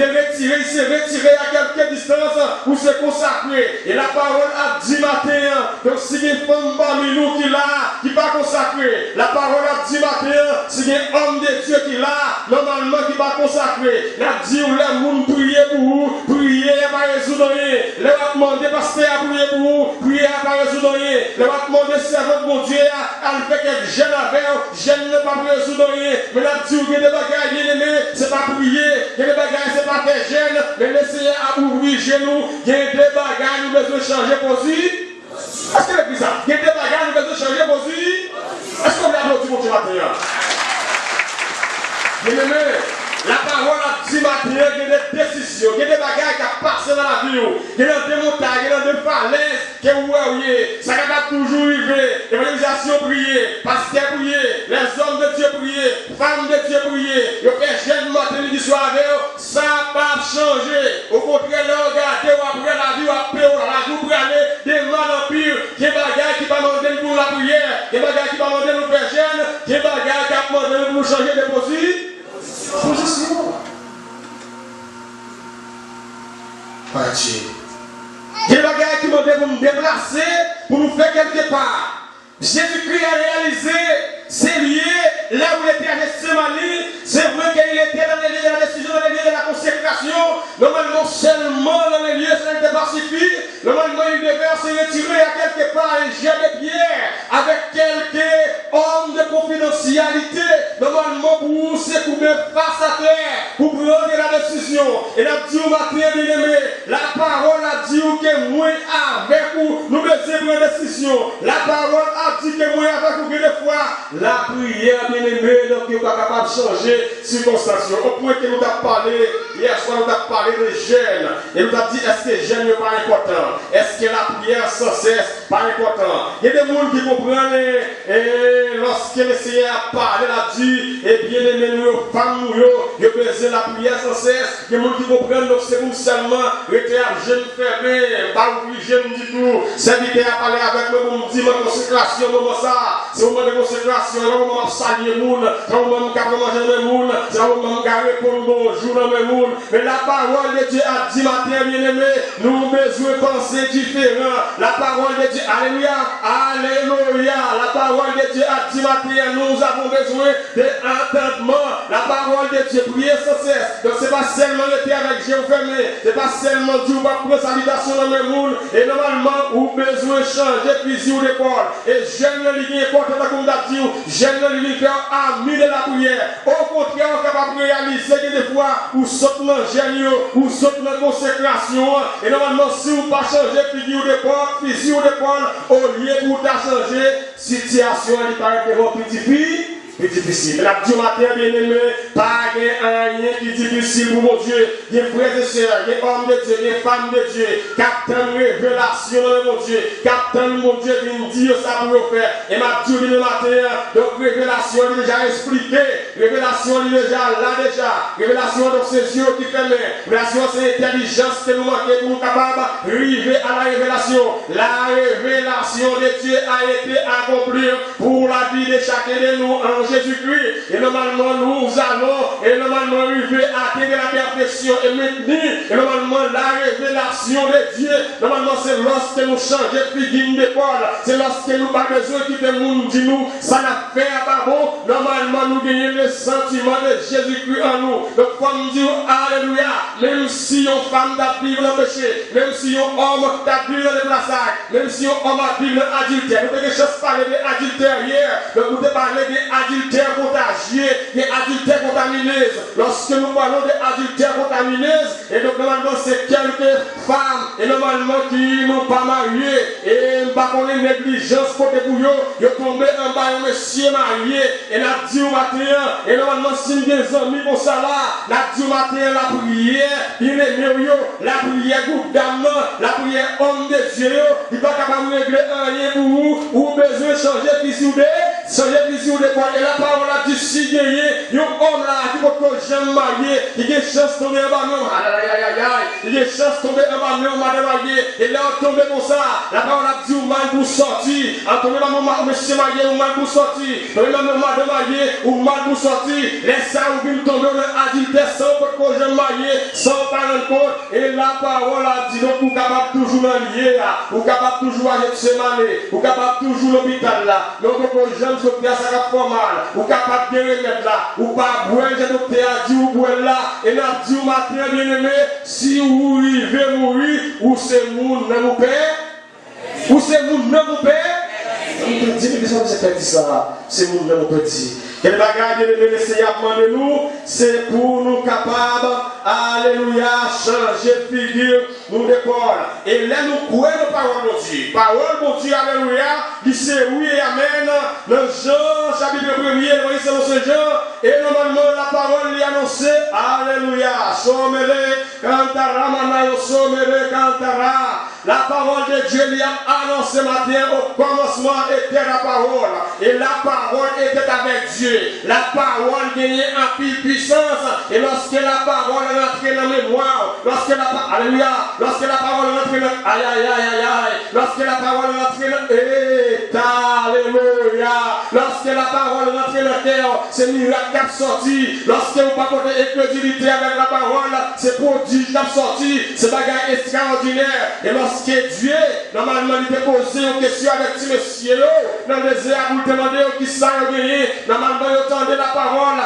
s'est retiré à quelques distances pour se consacrer. Et la parole a dit matin, donc si il y a une femme parmi nous qui l'a, qui va consacrer, la parole a dit matin, si il y a un homme de Dieu qui l'a, normalement qui va consacrer, la dit où les gens prier pour vous, prier à résoudre rien, les va demander pasteur à prier pour vous, prier à résoudre rien, les va demander servant de mon Dieu à le faire quelque jeune avec, jeune ne pas résoudre rien, mais la dit où il y a des bagages bien aimés, c'est pas prier, il y a des bagages c'est pas faire jeune, mais laissez à ouvrir genoux, il y a des bagages nous devons changer pour lui. Est-ce que l'église a? Il y a des bagages nous devons changer pour lui. Est-ce qu'on a applaudi mon Dieu matin? Bien aimé, la parole a dit matin, il y a des décisions, il y a des bagages qui passent dans la vie, il y a des montagnes, il y a des falaises, que vous voyez, ça va toujours arriver, l'évangélisation prier, pasteur prier, les hommes de Dieu prier, femmes de Dieu prier, il y a des jeunes matin qui soient avec eux, ça n'a pas changé. Au contraire, regardez, après la vie, après la vie, pour aller des mal en pire, des bagages qui va demander pour la prière, des bagages qui va demander pour faire jeune, des bagages qui va demander pour changer de position. Des bagages qui m'ont pour nous déplacer, pour nous faire quelque part. Jésus-Christ a réalisé, c'est lié, là où il était à Gethsemane, c'est vrai qu'il était dans les lieux de la décision, dans les lieux de la consécration, normalement seulement dans les lieux où il était pacifique, normalement il devait se retirer à quelque part et jeter des pierres avec quelques hommes de confidentialité, normalement pour se couper face à terre, pour prendre la décision. Et la dit au matin, bien aimé, la parole a dit que moi avec vous, nous devons prendre une décision. La parole a dit que moi avec vous, des fois, la prière, bien aimé, donc il n'est pas capable de changer circonstances. Au point que nous avons parlé, hier soir, nous avons parlé de jeûne. Et nous avons dit, est-ce que le jeûne n'est pas important? Est-ce que la prière sans cesse pas important? Il y a des gens qui comprennent, et lorsque le Seigneur a parlé, il a dit, et bien aimé, nous, femmes, nous, il besoin la prière sans cesse. Il y a des gens qui comprennent, donc c'est pour seulement rester à jeûne fermé, pas oublier jeûne du tout. Serviteur a parlé avec moi pour me dire, ma consécration, moment ça, c'est un moment de consécration, c'est un moment de saluer le monde, c'est un moment de manger le monde, c'est un moment de répondre bonjour dans le monde. Mais la parole de Dieu a dit, matin, bien aimé, nous avons besoin de penser différent. La parole de Dieu, alléluia, alléluia. La parole de Dieu a dit, matin, nous avons besoin d'entendement. La parole de Dieu, prier sans cesse. Donc, ce n'est pas seulement le terre avec Dieu fermé, ce n'est pas seulement Dieu va prendre sa habitation dans le monde. Et normalement, vous avez besoin de changer fusil ou d'épaule. Et j'aime le ligne important comme l'a dit, j'aime le ligne faire ami de la prière. Au contraire, on est capable de réaliser que des fois, vous sautez dans le génie, vous sautez dans la consécration. Et normalement, si vous ne pas changer fusil ou d'épaule, au lieu de vous changer, situation, il paraît que votre petit fille. plus difficile. La Dieu matin, bien aimé, pas rien qui est difficile pour mon Dieu. Il y a frères et sœurs, il y a hommes de Dieu, il y a femmes de Dieu, captain de révélation de mon Dieu, captain de mon Dieu qui me dit ça pour le faire. Et ma Dieu le matin, donc révélation il est déjà expliqué, révélation il est déjà là déjà, révélation donc c'est Dieu qui fait mais, révélation c'est l'intelligence que nous manquons pour nous capables d'arriver à la révélation. La révélation de Dieu a été accomplie pour la vie de chacun de nous en Jésus-Christ. Et normalement nous allons et normalement arriver à atteindre la perfection et maintenir et normalement la révélation de Dieu. Normalement c'est lorsque nous changeons de figure d'école, c'est lorsque nous pas besoin de quitter le monde dit nous, ça n'a fait pas bon. Normalement nous gagnons le sentiment de Jésus-Christ en nous. Donc comme dit alléluia, même si on femme d'abîme dans le péché, même si on homme d'abîme dans le brassage, même si on homme d'abîme dans l'adultère, nous avons des choses parler de adultère hier, donc nous avons parlé d'adultère contagieux, d'adultère contaminé. Lorsque nous parlons d'adultère contaminé, et donc normalement c'est quelques femmes, et normalement qui n'ont pas marié, et pas qu'on ait négligence pour pour eux, ils sont tombés en bas un monsieur marié, et la dit au matin, et normalement si des amis pour ça là, la dit au matin la prière, il est mieux, la prière groupe d'âme, la prière homme de Dieu, il n'est pas capable de régler rien pour vous, ou besoin de changer physique de quoi, et la parole a dit si gagné, il y a un homme là qui peut que j'aime marié, il y a une chance de tomber en bas, il y a une chance de tomber en bas, madame marié, et là on tombe comme ça, la parole a dit ou mal pour sortir, en tomber dans mon monsieur marié ou mal pour sortir, tomber dans mon madame marié ou mal pour sortir, laisse ça ou bien tomber dans l'adultère sans que j'aime marié, sans parler compte, et la parole a dit donc vous capable toujours lier là, vous capable toujours aller se maner, vous capable toujours l'hôpital là, donc que j'aime docteur ça va faire mal, vous capable de remettre là, ou pas boire, j'ai docteur a dit ou boire là, et n'a dit au matin bien aimé, si vous vivez mourir, ou c'est moun dans mon père, ou c'est moun dans mon père, on peut dire que c'est ça, c'est moun dans mon petit. Quel bagage de Seigneur de nous, c'est pour nous capables, alléluia, changer de figure, nous décolle. Et là, nous croyons nos paroles de Dieu. Parole de Dieu, alléluia, qui c'est oui et amen. Dans Jean, chapitre 1er, le verset de Jean, et normalement, la parole est annoncée, alléluia, somele, cantara, manayo, somele, cantara. La parole de Dieu lui a annoncé matin, au commencement était la parole. Et la parole était avec Dieu. La parole gagnait en pile puissance. Et lorsque la parole est entrée dans la mémoire, lorsque la parole, alléluia, lorsque la parole est entrée dans, aïe, aïe, aïe, aïe, aïe, lorsque la parole est entrée dans, alléluia, lorsque la parole est entrée dans le cœur, c'est miracle qui a sorti. Lorsque vous parlez d'incrédulité avec la parole, c'est prodige qui a sorti. C'est bagage extraordinaire. Et lorsque Dieu, normalement, il posé une question avec ce monsieur, dans le désert, vous demandez qui ça a gagné, normalement, il entendait la parole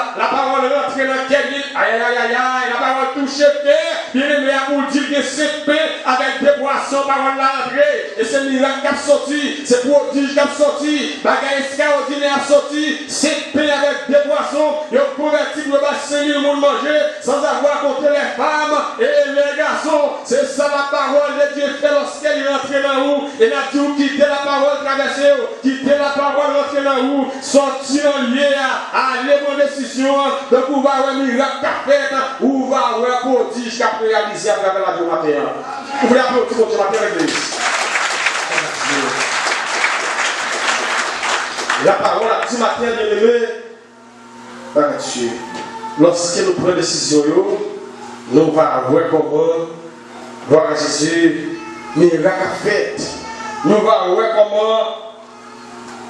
est entrée dans le cœur, aïe, aïe, aïe, aïe, la parole touche terre, bien aimé, à vous dire que c'est paix avec des poissons, parole là entrée, et c'est miracle qui a sorti, c'est prodige qui a sorti, bagage extraordinaire a sorti, c'est paix avec des poissons, il a converti pour le bassin, le monde manger, sans avoir compté les femmes et les garçons, c'est ça la parole de Dieu fait lorsqu'elle est entrée dans vous, et la Dieu quitter la parole, traverser, quitter la parole, rentrer dans vous, sortir en lien, aller dans décision, donc vous va avoir un miracle parfait, ou va avoir un prodige qui a réalisé à travers la vie matin. Vous voulez applaudir pour Dieu matin avec l'église. La parole a dit matin, bien aimé, lorsque nous prenons décision, nous allons voir comment voir Jésus, miracle fait. Nous allons voir comment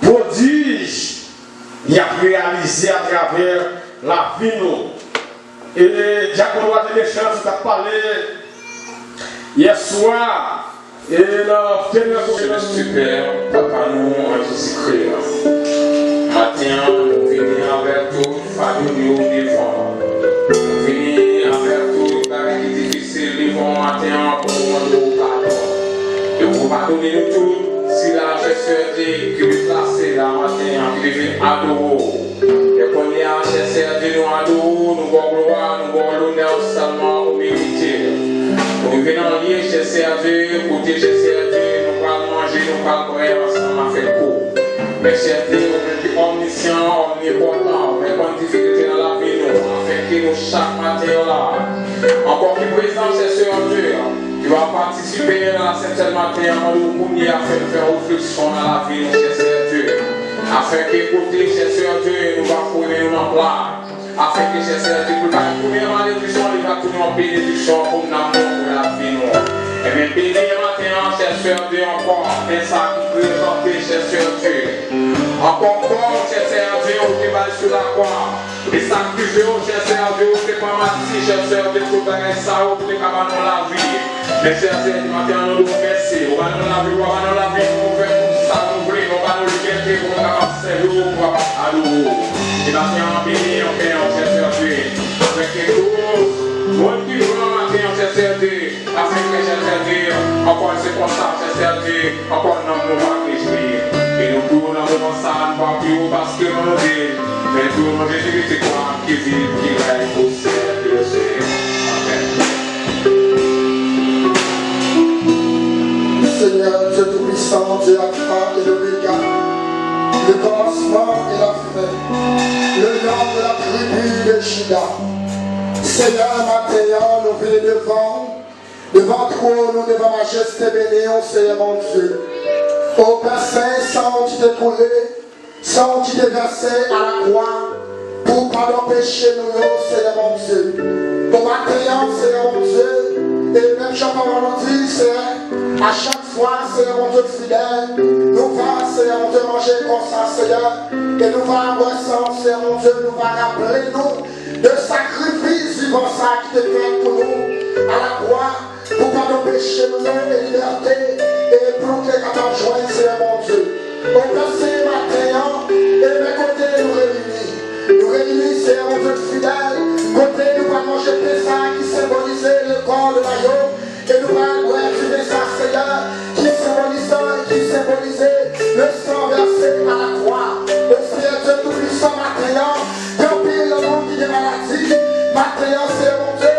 prodige il a réalisé à travers la vie nous. Et Jacques a des chances de parler hier soir. Et là, super, papa nous en Jésus-Christ. Matin, nous venons avec tout, famille nous devant. Nous venons avec tout, avec les difficiles devant matin pour nous pardon. Et vous pardonnez nous tous. Si la gestion dit que vous placez la matin, qui devient ado, et qu'on y a gestion de nous ado, nous allons gloire, nous allons l'honneur seulement au mérité. Nous venons lier gestion de Dieu, côté gestion de Dieu, nous allons manger, nous allons boire ensemble à faire court. Mais chers Dieu, omniscient, omnipotent, mais bonne difficulté dans la vie, nous, afin que nous, chaque matin, là, encore qui présent, c'est sur Dieu, tu vas participer dans la septième matin, avant de nous afin de faire réflexion dans la vie, nous, chers Dieu, afin qu'écouter, chers Dieu, nous va trouver nous en plat, afin que, chers Dieu, pour la première malédiction, il va tourner en bénédiction pour nous, pour la vie, nous. Et même bénir maintenant, chers Dieu, encore, mais ça qui présente, chers Dieu. Encore, chers Dieu, on qui va sur la croix. Et sacrifier, chers Dieu, on ne pas manger, chers Dieu, tout ça, on peut pas dans la vie. Mais chers Dieu, maintenant, nous nous merci. On va dans la vie, on va dans la vie, on va faire tout ça, on va nous liberté, on va servir, on va à nous. Et maintenant, bénir, chers Dieu, avec tout. Bon qui veut en matin, chers Dieu, afin que, chers Dieu, encore c'est comme ça, chers Dieu, encore non, nous va réjouir. Et nous pouvons dans le ça, nous va plus haut parce que nous dit, mais tout le monde est Jésus, qui vit, qui règne au siècle de Dieu. Amen. Seigneur, Dieu Tout-Puissant, Dieu Alpha et l'Oméga, le commencement et la fin, le nom de la tribu de Juda. Seigneur, maintenant, nous venons devant toi, nous devant majesté bénie, Seigneur mon Dieu. Ô Père Saint, sans tu t'es coulé, sans tu t'es versé à la croix, pour pardon péché nous, Seigneur mon Dieu. Au matin, Seigneur mon Dieu, et même Jean-Paul nous dit, Seigneur, à chaque fois, Seigneur mon Dieu fidèle, nous va, Seigneur mon Dieu, manger comme ça, Seigneur, et nous va avoir ça, Seigneur mon Dieu, nous va rappeler nous de sacrifice vivant ça qui te fait pour nous à la croix, pour pas nous pécher, nous et liberté, et pour que les 14 juin, Seigneur mon Dieu. Au passé matin, et mes côtés nous réunis. Nous réunis, Seigneur mon Dieu fidèle, côté nous va manger Pessah qui symbolisait le corps de l'agneau, et nous va vivre ça, Seigneur, qui symbolisait le sang versé à la croix. Le Seigneur Dieu Tout-Puissant matin, remplir le monde qui est maladie, matin, Seigneur mon Dieu,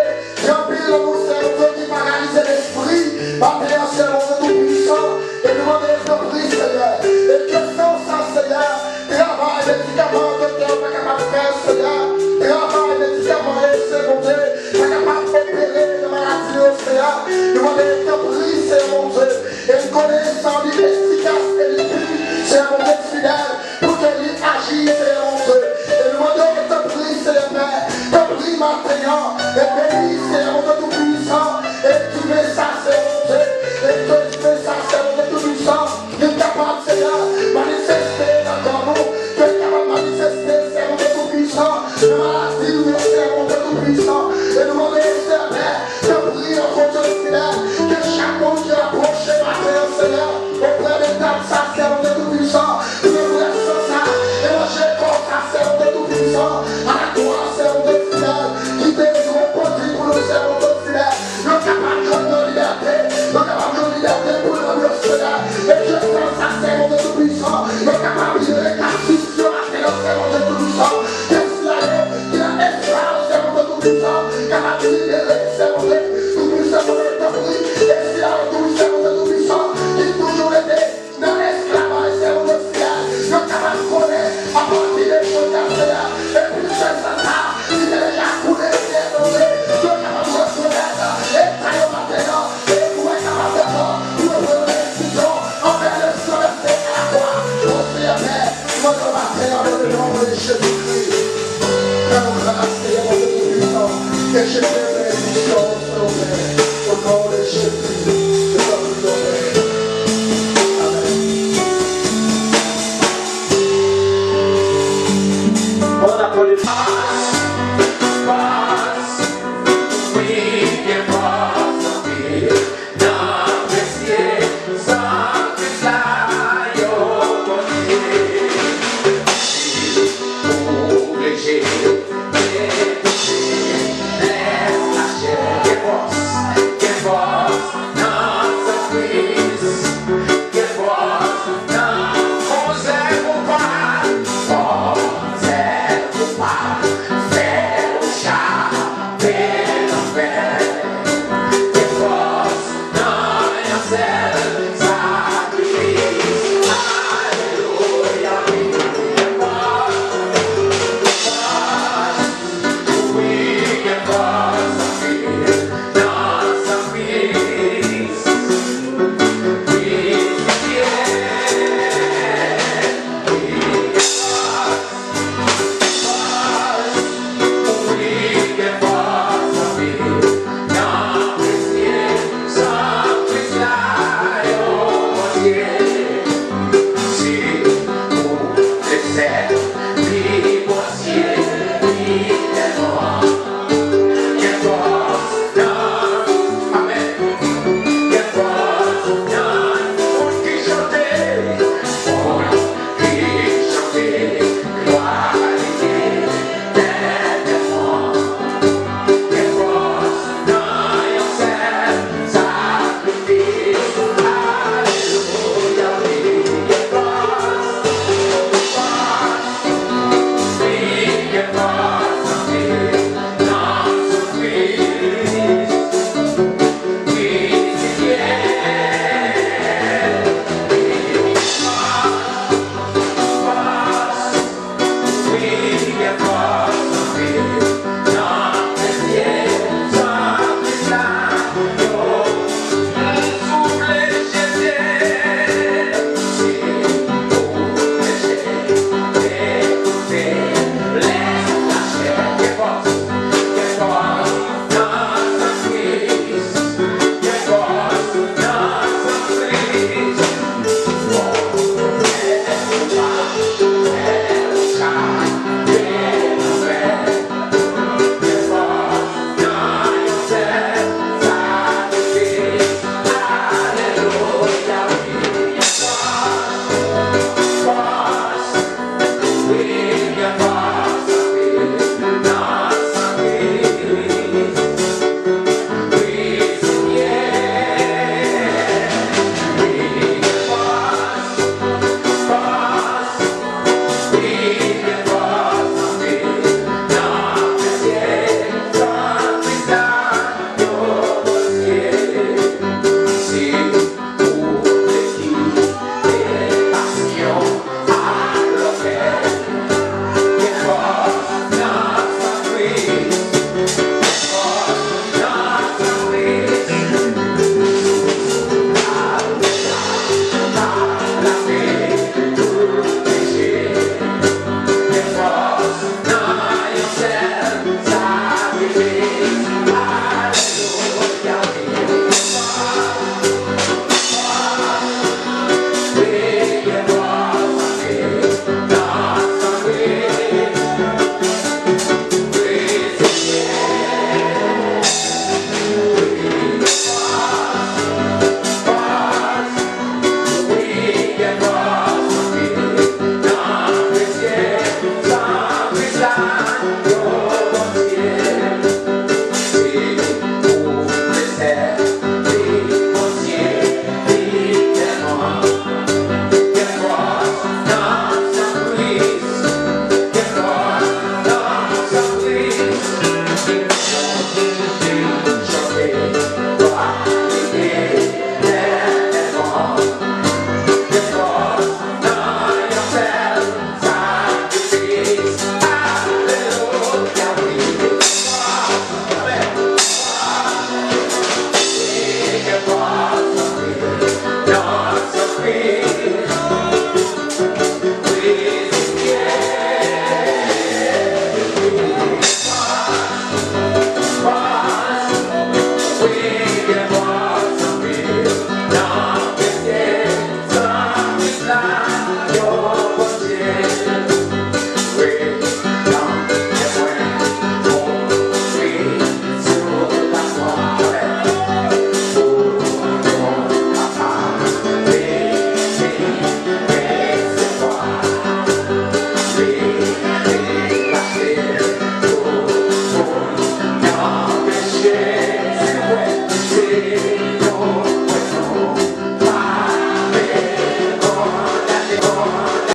remplir le monde, Seigneur mon Dieu, qui paralyse l'esprit, matin, Seigneur mon Dieu Tout-Puissant, et nous demandons de prier, Seigneur, et que sans ça, Seigneur, travail, médicaments, docteur, pas capable de faire, Seigneur, travail, médicaments, Seigneur mon Dieu, pas capable d'opérer de maladie, Seigneur, nous demandons de prier, Seigneur mon Dieu, et une connaissance efficace et libre, Seigneur mon Dieu fidèle, pour que lui agisse, Seigneur mon Dieu, et nous demandons de prier, Seigneur Père, de prier maintenant, et bénis, Seigneur mon Dieu Tout-Puissant, et tu mets ça, Seigneur mon Dieu, et tu mets ça, Seigneur mon Dieu Tout-Puissant, tu es capable, Seigneur, manifester encore nous, tu es capable de manifester, Seigneur mon Dieu Tout-Puissant, de maladie, Seigneur mon Dieu Tout-Puissant, et nous demandons, Seigneur Père, de prier encore Dieu fidèle, que chaque monde qui est approché maintenant, Seigneur, auprès de table, ça, Seigneur mon Dieu Tout-Puissant, tu me blesses ça, et moi j'ai comme ça, Seigneur mon Dieu Tout-Puissant, à la croix, Seigneur mon Dieu fidèle, qui délivre produit pour nous, Seigneur mon Dieu fidèle, le capable de liberté, le capable de liberté pour le Seigneur, et je sens ça, Seigneur mon Dieu Tout-Puissant, le capable de les captifs sur la terre, Seigneur mon Dieu Tout-Puissant, qui est esclave, qui est esclave, Seigneur mon Dieu Tout-Puissant, capable de libérer, Seigneur mon Dieu Tout-Puissant, pour le compris, et si la retourne, Seigneur mon Dieu Tout-Puissant, qui toujours été dans l'esclavage, Seigneur mon Dieu fidèle, le capable de connaître à partir des choses, Seigneur, et puis c'est ça, qui est déjà coulé, Seigneur mon Dieu, le capable de reconnaître, et tailler maintenant, et pour être capable de faire, pour prendre les décisions, envers le sang versé à la croix, au Seigneur Père, notre matin, dans le nom de Jésus-Christ, nous grâce, Seigneur mon Dieu Tout-Puissant, et je fais bénédiction, Seigneur Père, au nom de Jésus, je t'en prie. On appelle les Obligé